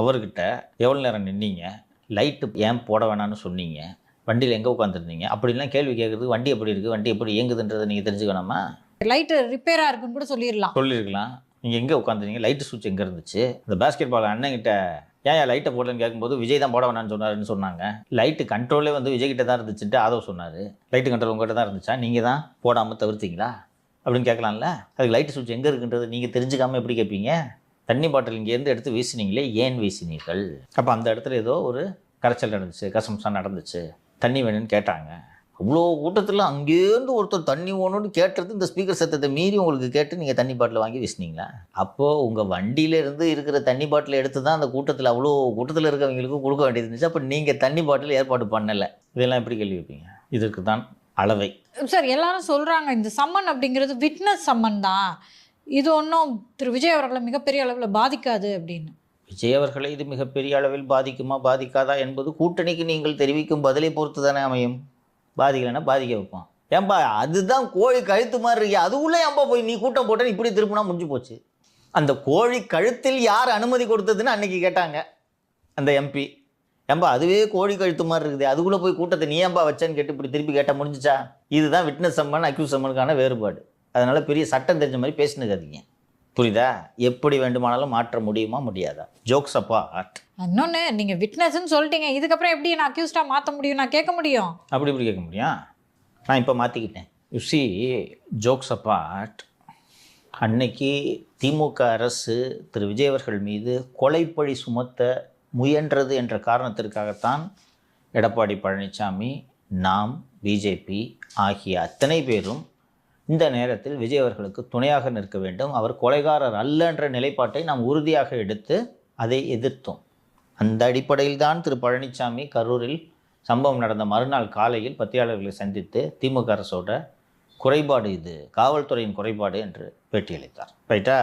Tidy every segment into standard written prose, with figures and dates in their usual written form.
அவர்கிட்ட எவ்வளோ நேரம் நின்னீங்க, லைட்டு ஏன் போட வேணான்னு சொன்னீங்க, வண்டியில் எங்கே உட்காந்துருந்தீங்க, அப்படின்லாம் கேள்வி கேட்குறதுக்கு வண்டி எப்படி இருக்குது, வண்டி எப்படி இயங்குதுன்றதை நீங்கள் தெரிஞ்சுக்கணுமா? லைட்டு ரிப்பேராக இருக்குன்னு கூட சொல்லியிருக்கலாம். நீங்கள் எங்கே உட்காந்துருந்தீங்க, லைட்டு சுவிட்ச் எங்கே இருந்துச்சு, இந்த பேஸ்கெட் பால் அண்ணன்கிட்ட ஏன் லைட்டை போடலன்னு கேட்கும்போது விஜய் தான் போட வேணான்னு சொன்னாருன்னு சொன்னாங்க. லைட்டு கண்ட்ரோலே வந்து விஜய் கிட்ட தான் இருந்துச்சுட்டு ஆதவ் சொன்னார். லைட்டு கண்ட்ரோல் உங்கள்கிட்ட தான் இருந்துச்சா, நீங்கள் தான் போடாமல் தவிர்த்தீங்களா அப்படின்னு கேட்கலாம்ல. அதுக்கு லைட்டு சுவிட்ச் எங்கே இருக்குன்றது நீங்கள் தெரிஞ்சுக்காமல் எப்படி கேட்பீங்க? தண்ணி பாட்டில் இங்கேருந்து எடுத்து வீசினீங்களே, ஏன் வீசினீர்கள்? அப்போ அந்த இடத்துல ஏதோ ஒரு கரைச்சல் நடந்துச்சு, கசம்சா நடந்துச்சு, தண்ணி வேணும்னு கேட்டாங்க. அவ்வளோ கூட்டத்தில் அங்கேருந்து ஒருத்தர் தண்ணி வேணும்னு கேட்டது இந்த ஸ்பீக்கர் சத்தத்தை மீறி உங்களுக்கு கேட்டு நீங்கள் தண்ணி பாட்டில் வாங்கி வீசினீங்களா? அப்போது உங்கள் வண்டியிலேருந்து இருக்கிற தண்ணி பாட்டில் எடுத்து தான் அந்த கூட்டத்தில் அவ்வளோ கூட்டத்தில் இருக்கிறவங்களுக்கு கொடுக்க வேண்டியது இருந்துச்சு. அப்போ நீங்கள் தண்ணி பாட்டில் ஏற்பாடு பண்ணலை. இதெல்லாம் எப்படி கேள்வி வைப்பீங்க? இதற்கு தான் அளவை. சார் எல்லாரும் சொல்கிறாங்க இந்த சம்மன் அப்படிங்கிறது விட்னஸ் சம்மன் தான், இது ஒன்றும் திரு விஜய் அவர்களை மிகப்பெரிய அளவில் பாதிக்காது அப்படின்னு. விஜய் அவர்களை இது மிகப்பெரிய அளவில் பாதிக்குமா பாதிக்காதா என்பது கூட்டணிக்கு நீங்கள் தெரிவிக்கும் பதிலை பொறுத்து தானே அமையும். பாதிக்கலைன்னா பாதிக்க வைப்போம். ஏன்பா அதுதான் கோழி கழுத்து மாதிரி இருக்கு, அதுக்குள்ளே ஏன்பா போய் நீ கூட்டம் போட்டேன்னு இப்படி திருப்பினா முடிஞ்சு போச்சு. அந்த கோழி கழுத்தில் யார் அனுமதி கொடுத்ததுன்னு அன்னைக்கு கேட்டாங்க அந்த எம்பி. ஏன்பா அதுவே கோழி கழுத்து மாதிரி இருக்குது, அதுக்குள்ளே போய் கூட்டத்தை நீ ஏன்பா வச்சேன்னு கேட்டு இப்படி திருப்பி கேட்டால் முடிஞ்சிச்சா? இதுதான் விட்னஸ் சம்மன் அக்யூஸ் சம்மனுக்கான வேறுபாடு. அதனால் பெரிய சட்டம் தெரிஞ்ச மாதிரி பேசினுக்காதீங்க, புரியுதா? எப்படி வேண்டுமானாலும் மாற்ற முடியுமா முடியாதா? ஜோக்ஸ் அப்பா ஆர்ட். இன்னொன்று நீங்கள் விட்னஸ்ன்னு சொல்லிட்டீங்க, இதுக்கப்புறம் எப்படி நான் அக்யூஸ்டாக மாற்ற முடியும், நான் கேட்க முடியும்? அப்படி இப்படி கேட்க முடியும்? நான் இப்போ மாற்றிக்கிட்டேன். யூ சி, ஜோக்ஸ் அப்பார்ட், அன்னைக்கு திமுக அரசு திரு விஜய் அவர்கள் மீது கொலைப்பழி சுமத்த முயன்றது என்ற காரணத்திற்காகத்தான் எடப்பாடி பழனிசாமி, நாம், பிஜேபி ஆகிய அத்தனை பேரும் இந்த நேரத்தில் விஜய் அவர்களுக்கு துணையாக நிற்க வேண்டும், அவர் கொலைகாரர் அல்ல என்ற நிலைப்பாட்டை நாம் உறுதியாக எடுத்து அதை எதிர்த்தோம். அந்த அடிப்படையில் தான் திரு பழனிசாமி கரூரில் சம்பவம் நடந்த மறுநாள் காலையில் பத்திரிகையாளர்களை சந்தித்து திமுக அரசோட குறைபாடு இது, காவல்துறையின் குறைபாடு என்று பேட்டியளித்தார். ரைட்டா?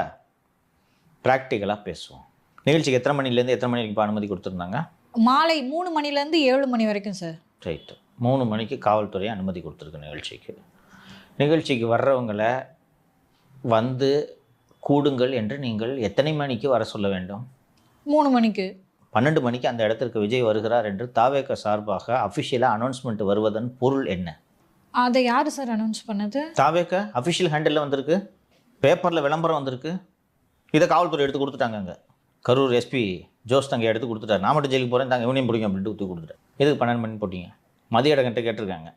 ப்ராக்டிக்கலாக பேசுவோம். நிகழ்ச்சிக்கு எத்தனை மணிலேருந்து எத்தனை மணிக்கு இப்போ அனுமதி கொடுத்துருந்தாங்க? மாலை 3 மணிலேருந்து 7 மணி வரைக்கும் சார். ரைட்டு. 3 மணிக்கு காவல்துறை அனுமதி கொடுத்துருக்கு. நிகழ்ச்சிக்கு வர்றவங்களை வந்து கூடுங்கள் என்று நீங்கள் எத்தனை மணிக்கு வர சொல்ல வேண்டும்? 3 மணிக்கு. 12 மணிக்கு அந்த இடத்திற்கு விஜய் வருகிறார் என்று தாவேக சார்பாக அஃபிஷியலாக அனௌன்ஸ்மெண்ட் வருவதன் பொருள் என்ன? அதை யார் சார் அனௌன்ஸ் பண்ணது? தாவேக அஃபிஷியல் ஹேண்டில் வந்திருக்கு, பேப்பரில் விளம்பரம் வந்திருக்கு. இதை காவல்துறை எடுத்து கொடுத்துட்டாங்க. அங்கே கரூர் எஸ்பி ஜோஸ் தங்க எடுத்து கொடுத்துட்டார். நான் மட்டும் ஜெயிலுக்கு போகிறேன், தாங்க இவனையும் பிடிக்கும் அப்படின்ட்டு ஊற்றி கொடுத்துட்டார். எதுக்கு 12 மணி போட்டிங்க? மதிய இடங்கிட்ட கேட்டிருக்காங்க,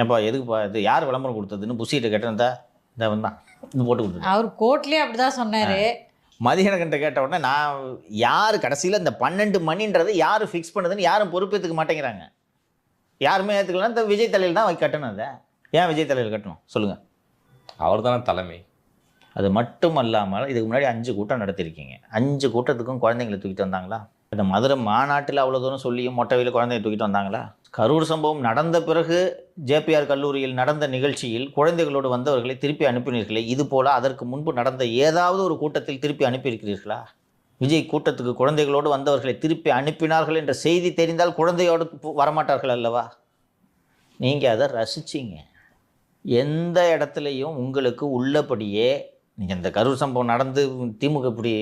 ஏப்பா எதுக்குப்பா இது, யார் விளம்பரம் கொடுத்ததுன்னு புசிகிட்ட கேட்டிருந்தா இந்த வந்தான் இது போட்டு கொடுத்துரு. அவர் கோர்ட்லேயே அப்படி தான் சொன்னார். மதியனகன்ட்ட கேட்ட உடனே நான் யார் கடைசியில் இந்த 12 மணின்றது யார் ஃபிக்ஸ் பண்ணுதுன்னு யாரும் பொறுப்பேற்றுக்க மாட்டேங்கிறாங்க. யாருமே ஏற்றுக்கலாம். இந்த விஜய் தலையில் தான் கட்டணும். அதை ஏன் விஜய் தலையில் கட்டணும் சொல்லுங்கள்? அவர் தானே தலைமை. அது மட்டும் அல்லாமல் இதுக்கு முன்னாடி 5 கூட்டம் நடத்திருக்கீங்க. 5 கூட்டத்துக்கும் குழந்தைங்களை தூக்கிட்டு வந்தாங்களா? இந்த மதுரை மாநாட்டில் அவ்வளோ தூரம் சொல்லியும் மொட்டைவையில் குழந்தைய தூக்கிட்டு வந்தாங்களா? கரூர் சம்பவம் நடந்த பிறகு ஜேபிஆர் கல்லூரியில் நடந்த நிகழ்ச்சியில் குழந்தைகளோடு வந்தவர்களை திருப்பி அனுப்பினீர்களே, இது போல் அதற்கு முன்பு நடந்த ஏதாவது ஒரு கூட்டத்தில் திருப்பி அனுப்பியிருக்கிறீர்களா? விஜய் கூட்டத்துக்கு குழந்தைகளோடு வந்தவர்களை திருப்பி அனுப்பினார்கள் என்ற செய்தி தெரிந்தால் குழந்தையோடு வரமாட்டார்கள் அல்லவா? நீங்கள் அதை ரசிச்சிங்க. எந்த இடத்துலையும் உங்களுக்கு உள்ளபடியே நீங்கள் இந்த கரூர் சம்பவம் நடந்து திமுக இப்படி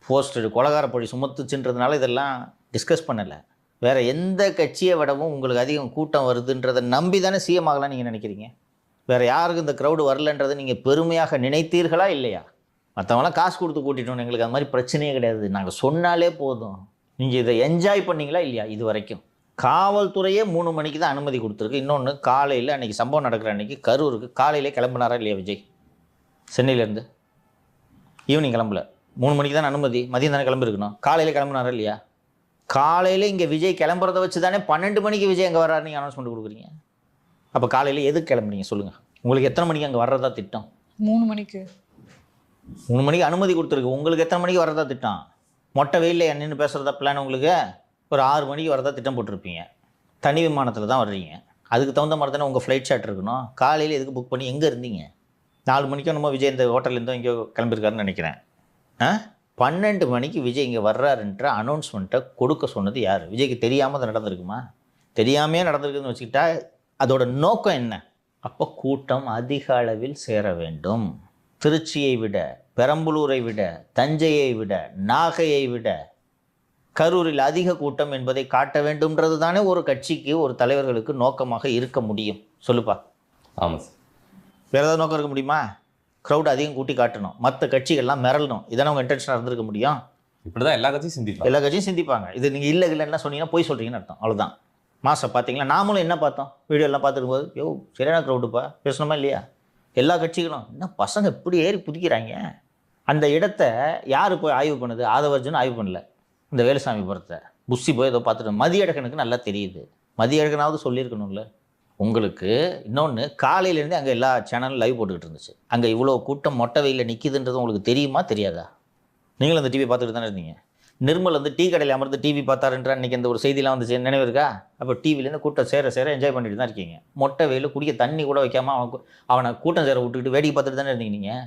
போஸ்டர் கொலகாரப்படி சுமத்துச்சுன்றதுனால இதெல்லாம் டிஸ்கஸ் பண்ணலை. வேறு எந்த கட்சியை விடவும் உங்களுக்கு அதிகம் கூட்டம் வருதுன்றதை நம்பி தானே சிஎம் ஆகலாம் நீங்கள் நினைக்கிறீங்க. வேறு யாருக்கும் இந்த க்ரௌடு வரலன்றதை நீங்கள் பெருமையாக நினைத்தீர்களா இல்லையா? மற்றவங்களாம் காசு கொடுத்து கூட்டிட்டோம், எங்களுக்கு அது மாதிரி பிரச்சனையே கிடையாது, நாங்கள் சொன்னாலே போதும். நீங்கள் இதை என்ஜாய் பண்ணிங்களா இல்லையா? இது வரைக்கும் காவல்துறையே 3 மணிக்கு தான் அனுமதி கொடுத்துருக்கு. இன்னொன்று, காலையில் அன்றைக்கி சம்பவம் நடக்கிற அன்றைக்கி கரூருக்கு காலையிலே கிளம்புனாரா இல்லையா விஜய்? சென்னையிலேருந்து ஈவினிங் கிளம்பல, 3 மணிக்கு தான் அனுமதி, மதியம் தானே கிளம்பிருக்கணும். காலையில் கிளம்புனாரா இல்லையா? காலையில் இங்கே விஜய் கிளம்புறத வச்சு தானே 12 மணிக்கு விஜய் அங்கே வர்றாரு நீங்கள் அனௌன்ஸ்மெண்ட் கொடுக்குறீங்க. அப்போ காலையில் எதுக்கு கிளம்புறீங்க சொல்லுங்கள்? உங்களுக்கு எத்தனை மணிக்கு அங்கே வர்றதா திட்டம்? 3 மணிக்கு. 3 மணிக்கு அனுமதி கொடுத்துருக்கு, உங்களுக்கு எத்தனை மணிக்கு வர்றதா திட்டம்? மொட்டை வெயிலில் என்னென்னு பேசுகிறதா பிளான்? உங்களுக்கு ஒரு 6 மணிக்கு வரதா திட்டம் போட்டிருப்பீங்க. தனி விமானத்தில் தான் வர்றீங்க, அதுக்கு தகுந்த மாதிரி தானே உங்கள் ஃப்ளைட் ஷாட் இருக்கணும். காலையில் எதுக்கு புக் பண்ணி எங்கே இருந்தீங்க? 4 மணிக்கு நம்ம விஜய் இந்த ஹோட்டல்லேருந்தோ இங்கே கிளம்பியிருக்காருன்னு நினைக்கிறேன். 12 மணிக்கு விஜய் இங்கே வர்றாருன்ற அனௌன்ஸ்மெண்ட்டை கொடுக்க சொன்னது யார்? விஜய்க்கு தெரியாமல் அது நடந்திருக்குமா? தெரியாமே நடந்திருக்குதுன்னு வச்சுக்கிட்டா அதோட நோக்கம் என்ன? அப்போ கூட்டம் அதிக அளவில் சேர வேண்டும். திருச்சியை விட, பெரம்பலூரை விட, தஞ்சையை விட, நாகையை விட கரூரில் அதிக கூட்டம் என்பதை காட்ட வேண்டும்ன்றது தானே ஒரு கட்சிக்கு, ஒரு தலைவர்களுக்கு நோக்கமாக இருக்க முடியும். சொல்லுப்பா. ஆமாம் சார். வேறு ஏதாவது நோக்கம் இருக்க முடியுமா? க்ரௌட் அதிகம் கூட்டி காட்டணும், மற்ற கட்சிகள்லாம் மிரளணும், இதானே அவங்க இன்டென்ஷனாக இருந்திருக்க முடியும். இப்படி தான் எல்லா கட்சியும் சிந்திப்பாங்க. எல்லா கட்சியும் சிந்திப்பாங்க. இது நீங்கள் இல்லைன்னா சொன்னீங்கன்னா போய் சொல்கிறீங்கன்னு அர்த்தம். அவ்வளோதான். மாசம் பார்த்தீங்களா? நாமளும் என்ன பார்த்தோம், வீடியோ எல்லாம் பார்த்துட்டு போது, யோ சரியான க்ரௌடுப்பா, பேசணுமா இல்லையா? எல்லா கட்சிகளும் என்ன பசங்க இப்படி ஏறி குதிக்கிறாங்க. அந்த இடத்த யார் போய் ஆய்வு பண்ணுது? ஆதவர்ஜுன் ஆய்வு பண்ணல. இந்த வேலுசாமிபுரத்தை புஷி போய் ஏதோ பார்த்துட்டு, மதியழகனுக்கு நல்லா தெரியுது. மதியழகனாவது சொல்லியிருக்கணும்ல. உங்களுக்கு இன்னொன்று, காலையிலேருந்து அங்கே எல்லா சேனலும் லைவ் போட்டுக்கிட்டு இருந்துச்சு. அங்கே இவ்வளோ கூட்டம் மொட்டை வெயிலில் நிற்கிதுன்றது உங்களுக்கு தெரியுமா தெரியாதா? நீங்களும் அந்த டிவி பார்த்துட்டு தானே இருந்தீங்க. நிர்மல் வந்து டீ கடையில் அமர்ந்து டிவி பார்த்தாருன்ற அன்றைக்கி அந்த ஒரு செய்திலாம் வந்துச்சு, நினைவு இருக்கா? அப்போ டிவிலேருந்து கூட்டம் சேர என்ஜாய் பண்ணிட்டு தான் இருக்கீங்க. மொட்டை வெயில் குடிக்க தண்ணி கூட வைக்காமல் அவனை கூட்டம் சேர விட்டுக்கிட்டு வேடிக்கை பார்த்துட்டு தானே இருந்தீங்க நீங்கள்.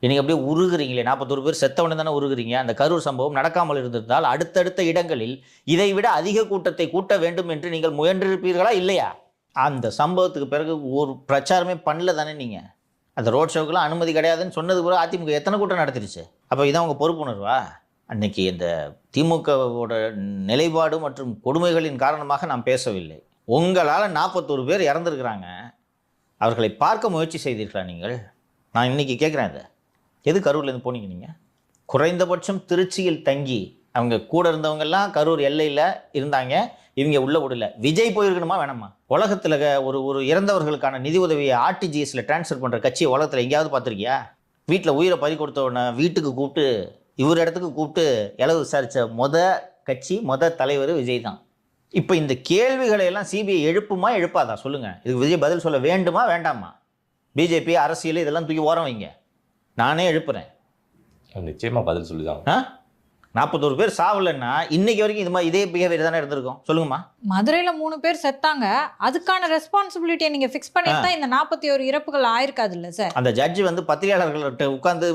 இன்றைக்கி அப்படியே உருகுறீங்களே. 41 பேர் செத்தவனே தானே உருகுறீங்க. அந்த கரூர் சம்பவம் நடக்காமல் இருந்திருந்தால் அடுத்தடுத்த இடங்களில் இதை விட அதிக கூட்டத்தை கூட்ட வேண்டும் என்று நீங்கள் முயன்றிருப்பீர்களா இல்லையா? அந்த சம்பவத்துக்கு பிறகு ஒரு பிரச்சாரமே பண்ணல தானே நீங்கள். அந்த ரோட் ஷோக்கெலாம் அனுமதி கிடையாதுன்னு சொன்னது கூட அதிமுக எத்தனை கூட்டம் நடத்திடுச்சு? அப்போ இதான் உங்கள் பொறுப்புணர்வா? அன்னைக்கு இந்த திமுகவோட நிலைப்பாடு மற்றும் கொடுமைகளின் காரணமாக நான் பேசவில்லை. உங்களால் 41 பேர் இறந்துருக்கிறாங்க. அவர்களை பார்க்க முயற்சி செய்தீர்களா நீங்கள்? நான் இன்றைக்கி கேட்குறேன், இதை எது கரூர்லேருந்து போனீங்க நீங்கள்? குறைந்தபட்சம் திருச்சியில் தங்கி அவங்க கூட இருந்தவங்கெல்லாம் கரூர் எல்லையில் இருந்தாங்க, இவங்க உள்ள விடல. விஜய் போயிருக்கணுமா வேணாமா? உலகத்தில் ஒரு இறந்தவர்களுக்கான நிதி உதவியை ஆர்டிஜிஎஸில் ட்ரான்ஸ்ஃபர் பண்ணுற கட்சியை உலகத்தில் எங்கேயாவது பார்த்துருக்கியா? வீட்டில் உயிரை பறி கொடுத்தவன வீட்டுக்கு கூப்பிட்டு, இவர் இடத்துக்கு கூப்பிட்டு இளவு விசாரித்த கட்சி தலைவர் விஜய் தான். இப்போ இந்த கேள்விகளை எல்லாம் சிபிஐ எழுப்புமா எழுப்பாதா சொல்லுங்கள். இதுக்கு விஜய் பதில் சொல்ல வேண்டுமா வேண்டாமா? பிஜேபி அரசியல் இதெல்லாம் தூக்கி ஓரம் வைங்க. நானே எழுப்புறேன். நிச்சயமாக பதில் சொல்லிதாங்க. 41 பேர் சாவலைன்னா இன்னைக்கு வரைக்கும் இது மாதிரி இதே பிஹேவியர் தானே இருந்திருக்கும். சொல்லுங்கம்மா. மதுரையில் 3 பேர் செத்தாங்க. அதுக்கான ரெஸ்பான்சிபிலிட்டியை நீங்கள் ஃபிக்ஸ் பண்ணிட்டு தான் இந்த 41 இறப்புகள் ஆயிருக்காது இல்லை சார்? அந்த ஜட்ஜி வந்து பத்திரிகையாளர்கள்ட்ட உட்காந்து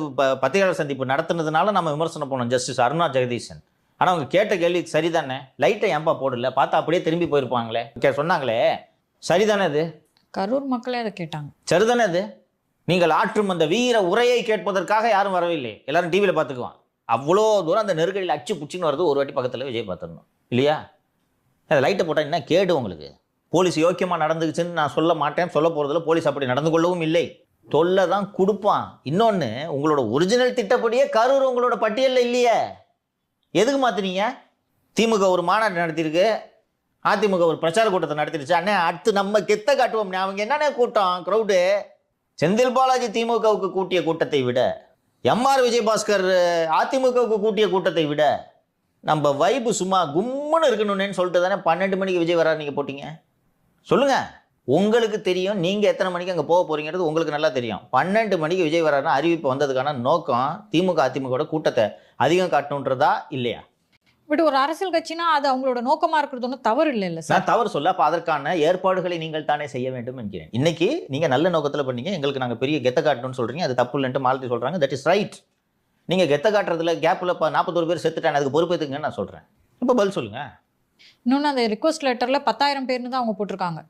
பத்திரிகையாளர் சந்திப்பு நடத்துனதுனால நம்ம விமர்சனம் பண்ணோம் ஜஸ்டிஸ் அருணா ஜெகதீசன். ஆனால் அவங்க கேட்ட கேள்விக்கு சரிதானே, லைட்டை ஏன்பா போடல, பார்த்தா அப்படியே திரும்பி போயிருப்பாங்களே சொன்னாங்களே, சரிதானே? அது கரூர் மக்களே அதை கேட்டாங்க. சரிதானே? அது நீங்கள் ஆற்றும் அந்த வீர உரையை கேட்பதற்காக யாரும் வரவில்லை. எல்லாரும் டிவியில் பார்த்துக்குவான். அவ்வளோ தூரம் அந்த நெருக்கடியில் அச்சு புச்சின்னு வருது. ஒரு வாட்டி பக்கத்தில் விஜய் பார்த்துடணும் இல்லையா? அதை லைட்டை போட்டால் என்ன கேடு உங்களுக்கு? போலீஸ் யோக்கியமாக நடந்துக்குச்சுன்னு நான் சொல்ல மாட்டேன், சொல்ல போகிறதில்ல. போலீஸ் அப்படி நடந்து கொள்ளவும் இல்லை. தொல்லை தான் கொடுப்பான். இன்னொன்று, உங்களோட ஒரிஜினல் திட்டப்படியே கரூர் உங்களோட பட்டியலில் இல்லையே. எதுக்கு மாற்றினீங்க? திமுக ஒரு மாநாடு நடத்தியிருக்கு, அதிமுக ஒரு பிரச்சார கூட்டத்தை நடத்திடுச்சு. அண்ணே அடுத்து நம்ம கெத்த காட்டுவோம். அவங்க என்னென்ன கூட்டம், க்ரௌடு. செந்தில் பாலாஜி திமுகவுக்கு கூட்டிய கூட்டத்தை விட, எம்ஆர் விஜயபாஸ்கர் அதிமுகவுக்கு கூட்டிய கூட்டத்தை விட நம்ம வைப்பு சும்மா கும்முன்னு இருக்கணும்னு சொல்லிட்டு தானே 12 மணிக்கு விஜய் வராரு நீங்கள் போட்டிங்க. சொல்லுங்கள், உங்களுக்கு தெரியும் நீங்கள் எத்தனை மணிக்கு அங்கே போக போகிறீங்கிறது உங்களுக்கு நல்லா தெரியும். 12 மணிக்கு விஜய் வராருன்னா அறிவிப்பு வந்ததுக்கான நோக்கம் திமுக அதிமுகவோட கூட்டத்தை அதிகம் காட்டணுன்றதா இல்லையா? பட் ஒரு அரசியல் கட்சினா அது அவங்களோட நோக்கமாக இருக்கிறது ஒன்றும் தவறு இல்லை சார். நான் தவறு சொல்ல. அப்போ அதற்கான ஏற்பாடுகளை நீங்கள் தானே செய்ய வேண்டும் என்கிறேன். இன்னைக்கு நீங்கள் நல்ல நோக்கத்தில் பண்ணீங்க, எங்களுக்கு நாங்கள் பெரிய கெத்த காட்டணும்னு சொல்கிறீங்க, அது தப்பு இல்லைன்ட்டு மாலத்தி சொல்கிறாங்க. That is right. நீங்கள் கெத்த காட்டுறதுல கேப்பில் 41 பேர் செத்துட்டாங்க, அதுக்கு பொறுப்பேற்றுங்கன்னு நான் சொல்கிறேன். இப்போ பதில் சொல்லுங்கள். இன்னொன்று, அந்த ரிக்வஸ்ட் லெட்டரில் 10,000 பேர்னு தான் அவங்க போட்டிருக்காங்க.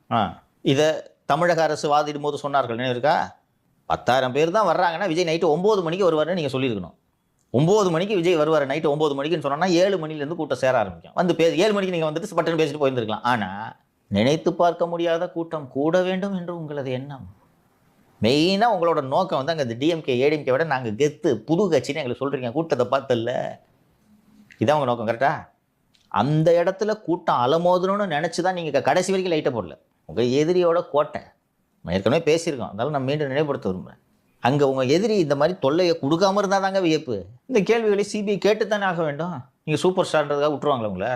இதை தமிழக அரசு வாதிடும் போது சொன்னார்கள், நினைவு இருக்கா? 10,000 பேர் தான் வர்றாங்கன்னா விஜய் நைட்டு 9 மணிக்கு வருவார்னு நீங்கள் சொல்லியிருக்கணும். 9 மணிக்கு விஜய் வருவார் நைட்டு 9 மணிக்குன்னு சொன்னோன்னா 7 மணிலேருந்து கூட்டம் சேர ஆரம்பிக்கும். வந்து 7 மணிக்கு நீங்கள் வந்துட்டு பட்டன் பேசிட்டு போயிருந்துருக்கலாம். ஆனால் நினைத்து பார்க்க முடியாத கூட்டம் கூட வேண்டும் என்று உங்களது எண்ணம். மெயினாக உங்களோட நோக்கம் வந்து அங்கே இந்த டிஎம்கே ஏடிஎம்கே விட நாங்கள் கெத்து புது கட்சின்னு எங்களுக்கு சொல்கிறீங்க. கூட்டத்தை பார்த்தல, இதான் உங்கள் நோக்கம் கரெக்டா? அந்த இடத்துல கூட்டம் அலமோதணும்னு நினச்சி தான் நீங்கள் கடைசி வரைக்கும் லைட்டை போடல. உங்கள் எதிரியோட கோட்டை ஏற்கனவே பேசியிருக்கோம், அதனால நான் மீண்டும் நினைவுபடுத்த விரும்புகிறேன். அங்கே உங்கள் எதிரி இந்த மாதிரி தொல்லையை கொடுக்காமல் இருந்தால் தாங்க வியப்பு. இந்த கேள்விகளை சிபிஐ கேட்டுத்தானே ஆக வேண்டும். நீங்கள் சூப்பர் ஸ்டார்ன்றதுக்காக விட்டுருவாங்களா உங்களை?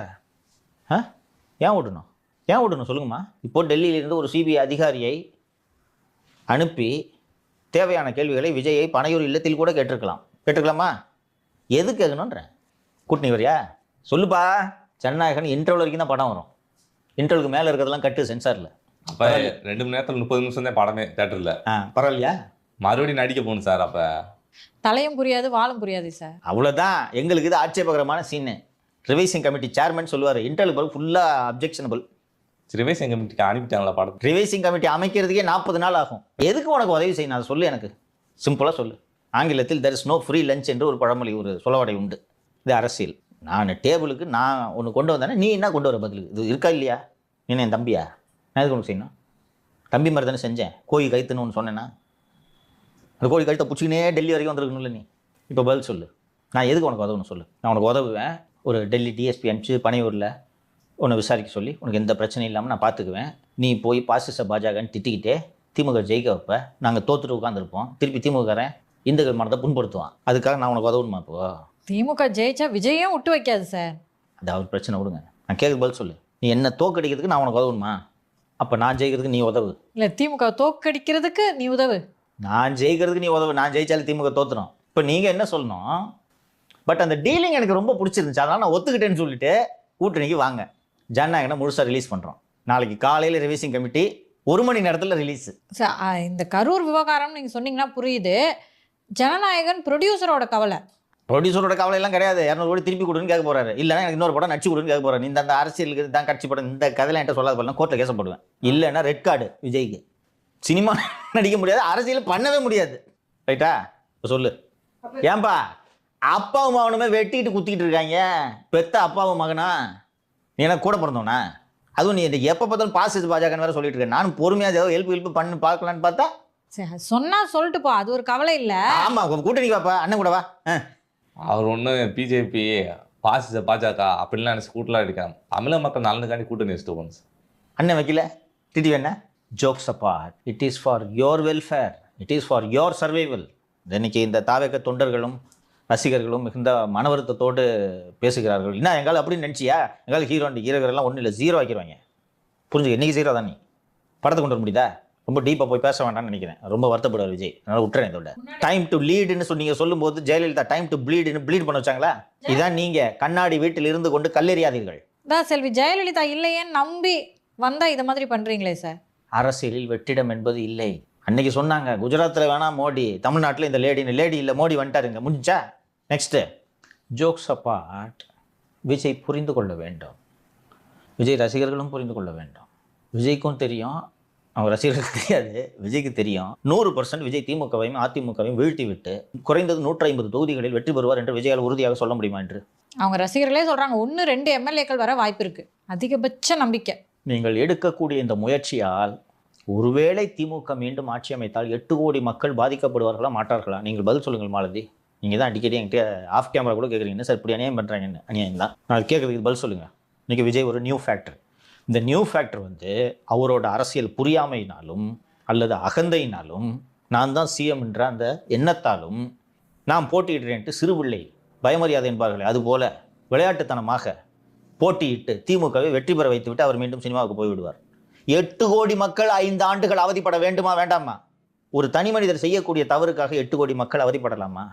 ஏன் விடணும் சொல்லுங்கம்மா. இப்போது டெல்லியிலிருந்து ஒரு சிபிஐ அதிகாரியை அனுப்பி தேவையான கேள்விகளை விஜயை பனையூர் இல்லத்தில் கூட கேட்டிருக்கலாமா? எது கேட்கணுன்றேன். கூட்டணி வரியா சொல்லுப்பா. ஜனநாயகன் இன்டர்வல் வரைக்கும் தான் படம் வரும். இன்டர்வலுக்கு மேலே இருக்கிறதெல்லாம் கட்டு சென்சாரில். அப்போ 2 மணி நேரத்தில் 30 நிமிஷம் தான் படமே தேட்டரில். பரவாயில்லையா? மறுபடியும் நடிக்க போகணும் சார். அப்போ தலையும் புரியாது வாழும் புரியாது சார். அவ்வளோதான். எங்களுக்கு இது ஆட்சேபகரமான சீனு. ரிவைசிங் கமிட்டி சேர்மன் சொல்லுவார், இன்டர்வல் பிறகு ஃபுல்லாக அப்ஜெக்ஷனபிள். ரிவைசிங் கமிட்டிக்கு அனுப்பிட்டாங்களா படம்? ரிவைசிங் கமிட்டி அமைக்கிறதுக்கே 40 நாள் ஆகும். எதுக்கு உனக்கு உதவி செய்யணும் அதை சொல்லு. எனக்கு சிம்பிளாக சொல்லு. ஆங்கிலத்தில் there is no free lunch என்று ஒரு பழமொழி, ஒரு சொலவடை உண்டு. இது அரசியல். நான் டேபிளுக்கு நான் ஒன்று கொண்டு வந்தேன்னா நீ என்ன கொண்டு வர பதிலுக்கு? இது இருக்கா இல்லையா? நீ என் தம்பியா? நான் எதுக்கு ஒன்று செய்யணும்? தம்பி மாதிரி தானே செஞ்சேன். கோழி கைத்துன்னு ஒன்று சொன்னேன்னா அந்த கோழி கழுத்தை பிடிச்சிக்கினே டெல்லி வரைக்கும் வந்துருக்கணும்ல நீ. இப்போ பதில் சொல்லு. நான் எதுக்கு உனக்கு உதவுன்னு சொல்லு. நான் உனக்கு உதவுவேன். ஒரு டெல்லி டிஎஸ்பி அனுப்பிச்சு பனையூரில் உன்னை விசாரிக்க சொல்லி உனக்கு எந்த பிரச்சனையும் இல்லாமல் நான் பார்த்துக்குவேன். நீ போய் பாசிச பாஜகன்னு திட்டிக்கிட்டே திமுக ஜெயிக்க வைப்ப. நாங்கள் தோத்துட்டு உட்காந்துருப்போம். திருப்பி திமுககாரன் இந்துக்கள் மனத்தை புண்படுத்துவான். அதுக்காக நான் உனக்கு உதவணுமா? இப்போ திமுக ஜெயிச்சா விஜயும் விட்டு வைக்காது சார். அது அவர் பிரச்சனை விடுங்க. நான் கேட்குறது பதில் சொல்லு. நீ என்ன தோக்கடிக்கிறதுக்கு நான் உனக்கு உதவணுமா? அப்போ நான் ஜெயிக்கிறதுக்கு நீ உதவு. இல்லை, திமுக தோக்கடிக்கிறதுக்கு நீ உதவு. நான் ஜெயிக்கிறதுக்கு நீ உதவு. நான் ஜெயிச்சாலும் திமுக தோத்துரும். இப்போ நீங்கள் என்ன சொல்லணும்? பட் அந்த டீலிங் எனக்கு ரொம்ப பிடிச்சிருந்துச்சு. அதனால் நான் ஒத்துக்கிட்டேன்னு சொல்லிட்டு கூட்டணிக்கு வாங்க. ஜனநாயகனை முழுசாக ரிலீஸ் பண்ணுறோம். நாளைக்கு காலையில் ரிவைசிங் கமிட்டி 1 மணி நேரத்தில் ரிலீஸு. சார், இந்த கரூர் விவகாரம் நீங்கள் சொன்னீங்கன்னா புரியுது. ஜனநாயகன் ப்ரொடியூசரோட கவலை. ப்ரொடியூசரோட கவலையெல்லாம் கிடையாது. 200 கோடி திருப்பி கொடுன்னு கேட்க போறாரு. இல்லைன்னா எனக்கு இன்னொரு படம் நடிச்சு கொடுன்னு கேட்க போறாரு. இந்த அந்த அரசியலுக்கு தான் கட்சி படம் இந்த கதையில என்கிட்ட சொல்லாத போலாம் கோர்ட்டில் கேசப்படுவேன். இல்லைன்னா ரெட் கார்டு விஜய்க்கு. சினிமா நடிக்க முடியாது, அரசியல் பண்ணவே முடியாது. ரைட்டா? இப்போ சொல்லு. ஏன்பா அப்பாவும் மகனுமே வெட்டிக்கிட்டு குத்திக்கிட்டு இருக்காங்க. பெத்த அப்பாவும் மகனா? நீ எனக்கு கூட பிறந்தவனா? அதுவும் நீ இந்த எப்போ பார்த்தாலும் பாசிச பாஜகன்னு வேற சொல்லிட்டு இருக்க. நானும் பொறுமையாக ஏதோ ஹெல்ப் பண்ணு பார்க்கலான்னு பார்த்தா சரி, சொன்னா சொல்லிட்டு போ, அது ஒரு கவலை இல்லை. ஆமாம், கூட்டணிக்கு வாப்பா, அண்ணன் கூட வா. அவர் ஒன்றும் பிஜேபி பாசிச பாஜக அப்படின்லாம் நினச்சி கூட்டலாம் அடிக்கலாம். தமிழக மக்கள் நலனுக்காண்டி கூட்டணி வச்சுட்டு போகணும் சார். அண்ணன் வைக்கல திட்டி வேணா. Jokes apart, it is for your welfare, it is for your survival. இன்னைக்கு இந்த தாவேக தொண்டர்களும் ரசிகர்களும் மிகுந்த மன வருத்தத்தோடு பேசுகிறார்கள். என்ன எங்கால அப்படின்னு நினச்சியா? எங்கால ஹீரோலாம் ஒன்றும் இல்லை, 0 ஆக்கிடுவாங்க. புரிஞ்சுக்க, இன்றைக்கி 0 தான். நீ படத்தை கொண்டு வர முடியுதா? ரொம்ப டீப்பாக போய் பேச வேண்டாம்னு நினைக்கிறேன். ரொம்ப வருத்தப்படுவார் விஜய். அதனால் விட்டுறேன். இதோட டைம் டு லீடுன்னு சொன்னீங்க. சொல்லும்போது ஜெயலலிதா டைம் டு ப்ளீடுன்னு ப்ளீட் பண்ண வச்சாங்களா? இதான் நீங்கள் கண்ணாடி வீட்டில் இருந்து கொண்டு கல்லெறியாதீர்கள். தான் செல்வி ஜெயலலிதா இல்லையேன்னு நம்பி வந்தால் இதை மாதிரி பண்ணுறீங்களே சார். அரசியலில் வெற்றிடம் என்பது இல்லை. அன்னைக்கு சொன்னாங்க குஜராத்தில் வேணா மோடி, தமிழ்நாட்டில் இந்த லேடி இல்லை, மோடி வந்துட்டாருங்க, முடிஞ்சா. Next jokes apart. விஜய் புரிந்து கொள்ள வேண்டும். விஜய் ரசிகர்களும் புரிந்து கொள்ள வேண்டும். விஜய்க்கும் தெரியும், அவங்க ரசிகர்களுக்கு தெரியாது, விஜய்க்கு தெரியும். 100% விஜய் திமுகவையும் அதிமுகவையும் வீழ்த்தி விட்டு குறைந்தது 150 தொகுதிகளில் வெற்றி பெறுவார் என்று விஜயால் உறுதியாக சொல்ல முடியுமா என்று அவங்க ரசிகர்களே சொல்கிறாங்க. 1-2 எம்எல்ஏக்கள் வர வாய்ப்பு இருக்குது, அதிகபட்ச நம்பிக்கை. நீங்கள் எடுக்கக்கூடிய இந்த முயற்சியால் ஒருவேளை திமுக மீண்டும் ஆட்சி அமைத்தால் 8 கோடி மக்கள் பாதிக்கப்படுவார்களா மாட்டார்களா? நீங்கள் பதில் சொல்லுங்கள் மாலதி. நீங்கள் தான் அடிக்கடி என்கிட்ட ஆஃப் கேமரா கூட கேட்குறீங்க, சார் இப்படி அநியாயம் பண்ணுறாங்கன்னு. அநியாயம் தான். நான் கேட்குறதுக்கு பதில் சொல்லுங்கள். இன்றைக்கி விஜய் ஒரு நியூ ஃபேக்டர். இந்த நியூ ஃபேக்டர் அவரோட அரசியல் புரியாமையினாலும் அல்லது அகந்தையினாலும் நான் தான் சிஎம் என்ற அந்த எண்ணத்தாலும் நான் போட்டியிடுறேன்ட்டு சிறுபிள்ளை பயமரியாதை என்பார்களே, அதுபோல் விளையாட்டுத்தனமாக போட்டியிட்டு திமுகவை வெற்றி பெற வைத்துவிட்டு அவர் மீண்டும் சினிமாவுக்கு போய்விடுவார். 8 கோடி மக்கள் 5 ஆண்டுகள் அவதிப்பட வேண்டுமா வேண்டாமா? ஒரு தனி மனிதர் செய்யக்கூடிய தவறுக்காக 8 கோடி மக்கள் அவதிப்படலாமா?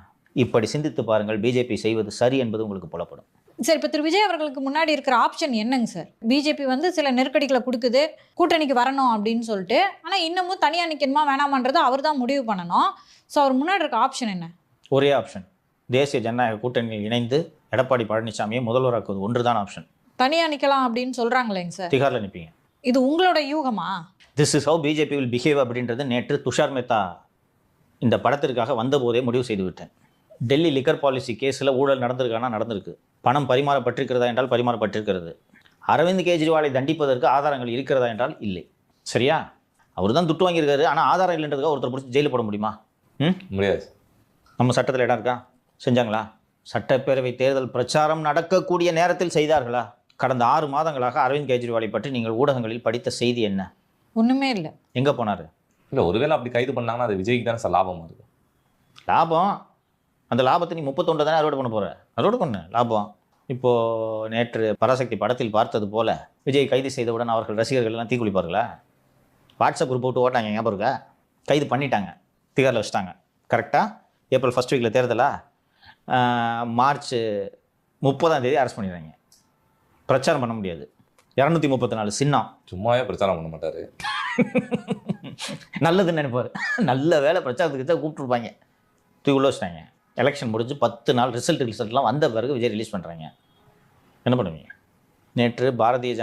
இப்படி சிந்தித்து பாருங்கள். பிஜேபி செய்வது சரி என்பது உங்களுக்கு புலப்படும். சார், இப்போ திரு விஜய் அவர்களுக்கு முன்னாடி இருக்கிற ஆப்ஷன் என்னங்க சார்? பிஜேபி சில நெருக்கடிகளை கொடுக்குது, கூட்டணிக்கு வரணும் அப்படின்னு சொல்லிட்டு. ஆனால் இன்னமும் தனியாக நிற்கணுமா வேணாமான்றது அவர் தான் முடிவு பண்ணணும். ஸோ அவர் முன்னாடி இருக்க ஆப்ஷன் என்ன? ஒரே ஆப்ஷன், தேசிய ஜனநாயக கூட்டணியில் இணைந்து எடப்பாடி பழனிசாமியை முதல்வராக்குவது ஒன்றுதான் ஆப்ஷன். தனியாக நிற்கலாம் அப்படின்னு சொல்கிறாங்களேங்க சார். திகாரில் நிற்பீங்க. இது உங்களோட யூகமா? This is how BJP will behave அப்படின்றது நேற்று துஷார் மேத்தா இந்த படத்திற்காக வந்தபோதே முடிவு செய்து விட்டேன். டெல்லி லிக்கர் பாலிசி கேஸில் ஊழல் நடந்திருக்கானா? நடந்திருக்கு. பணம் பரிமாறப்பட்டிருக்கிறதா என்றால் பரிமாறப்பட்டிருக்கிறது. அரவிந்த் கெஜ்ரிவாலை தண்டிப்பதற்கு ஆதாரங்கள் இருக்கிறதா என்றால் இல்லை. சரியா? அவர் தான் துட்டு வாங்கியிருக்காரு. ஆனால் ஆதாரம் இல்லைன்றதுக்காக ஒருத்தர் பிடிச்சி ஜெயிலில் போட முடியுமா? முடியாது. நம்ம சட்டத்தில் இடம் இருக்கா? செஞ்சாங்களா? சட்டப்பேரவை தேர்தல் பிரச்சாரம் நடக்கக்கூடிய நேரத்தில் செய்தார்களா? கடந்த 6 மாதங்களாக அரவிந்த் கெஜ்ரிவாலை பற்றி நீங்கள் ஊடகங்களில் படித்த செய்தி என்ன? ஒன்றுமே இல்லை. எங்கே போனார்? இல்லை, ஒருவேளை அப்படி கைது பண்ணாங்கன்னா அது விஜய்க்கு தானே சார் லாபமாக இருக்கும். லாபம்? அந்த லாபத்தை நீ 31 தானே அறுவடை பண்ண போகிற? அறுவடை பண்ணு லாபம். இப்போது நேற்று பராசக்தி படத்தில் பார்த்தது போல் விஜய் கைது செய்தவுடன் அவர்கள் ரசிகர்கள் எல்லாம் தீக்குளிப்பார்களா? வாட்ஸ்அப் குரூப் போட்டு ஓட்டாங்க, ஞாபகம் இருக்கா? கைது பண்ணிட்டாங்க, திகாரில் வச்சுட்டாங்க. கரெக்டாக ஏப்ரல் ஃபர்ஸ்ட் வீக்கில் தேர்தலா? மார்ச் 30 அரெஸ்ட் பண்ணிடுறாங்க. பிரச்சாரம் பண்ண முடியாது. 234 சின்னம். சும்மாவே பிரச்சாரம் பண்ண மாட்டார். நல்லதுன்னு நினைப்பார். நல்ல வேலை பிரச்சாரத்துக்கு தான் கூப்பிட்டுருப்பாங்க. தூக்கி உள்ள வச்சிட்டாங்க. எலெக்ஷன் முடிஞ்சு 10 நாள் ரிசல்ட்லாம் வந்த பிறகு விஜய் ரிலீஸ் பண்ணுறாங்க. என்ன பண்ணுவீங்க? நேற்று பாரதிய